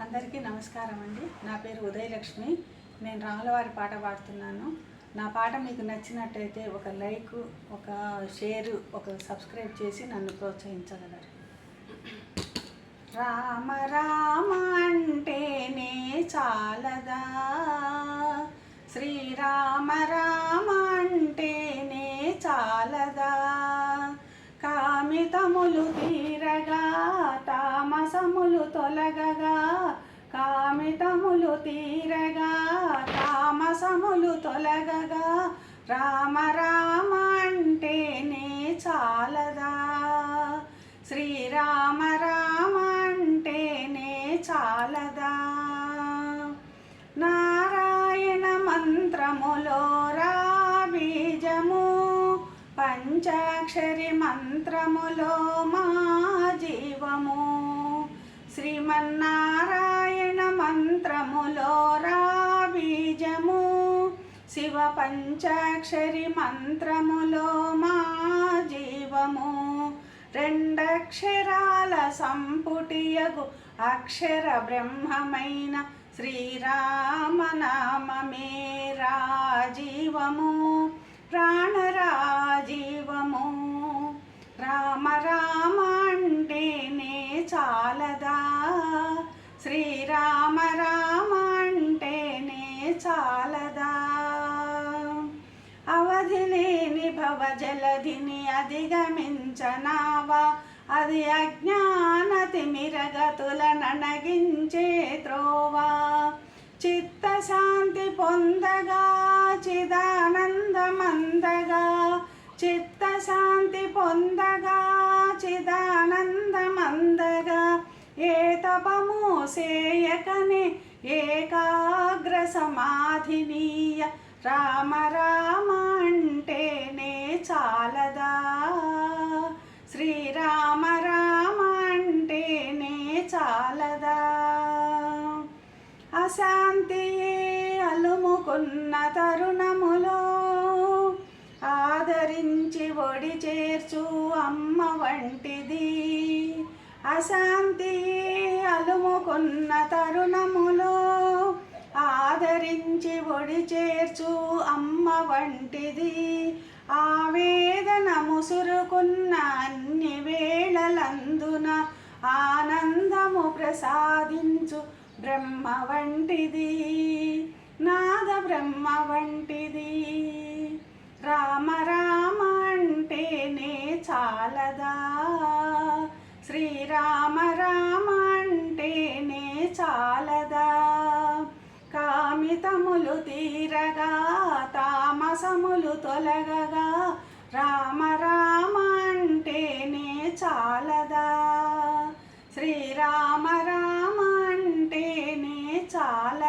అందరికీ నమస్కారం అండి. నా పేరు ఉదయలక్ష్మి. నేను రాములవారి పాట పాడుతున్నాను. నా పాట మీకు నచ్చినట్టయితే ఒక లైక్, ఒక షేర్, ఒక సబ్స్క్రైబ్ చేసి నన్ను ప్రోత్సహించగలరు. రామ రామ అంటేనే చాలదా, శ్రీరామ రామ అంటేనే చాలదా, కామితములు తీరగా తామసములు తొలగగా, కామితములు తీరగా తామసములు తొలగగా, రామ రామ అంటేనే చాలదా, శ్రీరామ రామ అంటేనే చాలదా. నారాయణ మంత్రములో రా బీజము, పంచాక్షరి మంత్రములో మా జీవము, శ్రీమన్నారాయణ మంత్రములో రా బీజము, శివ పంచాక్షరి మంత్రములో మా జీవము, రెండక్షరాల సంపుటియగు అక్షర బ్రహ్మమైన శ్రీరామనామమే రాజీవము, ప్రాణరాజీవము. రామ రామ అంటేనే చాలదా, శ్రీరామ రామ అంటేనే చాలదా. అవధి లేని భవజలధిని అధిగమించనావా, అది అజ్ఞాన తిమిరగతుల నణగించే త్రోవా, చిత్తశాంతి పొందగా చిదానందమందగా, చిత్తశాంతి పొందగా చిదానందమందగా, ఏ తపము సేయకనే ఏకాగ్ర సమాధినీయ, రామ రామ అంటేనే చాలదా, శ్రీరామ రామ అంటేనే చాలదా. అశాంతియే అలుముకున్న తరుణములో ఆదరించి ఒడి చేర్చు అమ్మ వంటిది, అశాంతియే అలుముకున్న తరుణములో ఆదరించి ఒడి చేర్చు అమ్మ వంటిది, ఆవేదన ముసురుకున్న అన్ని వేళలందున ఆనందము ప్రసాదించు బ్రహ్మ వంటిది, నాద బ్రహ్మ వంటిది. రామ రామ అంటేనే చాలదా, శ్రీరామ రామ అంటేనే చాలదా, కామితములు తీరగా తామసములు తొలగగా, రామ రామ అంటేనే చాలదా, శ్రీరామ రామ అంటేనే చాలదా.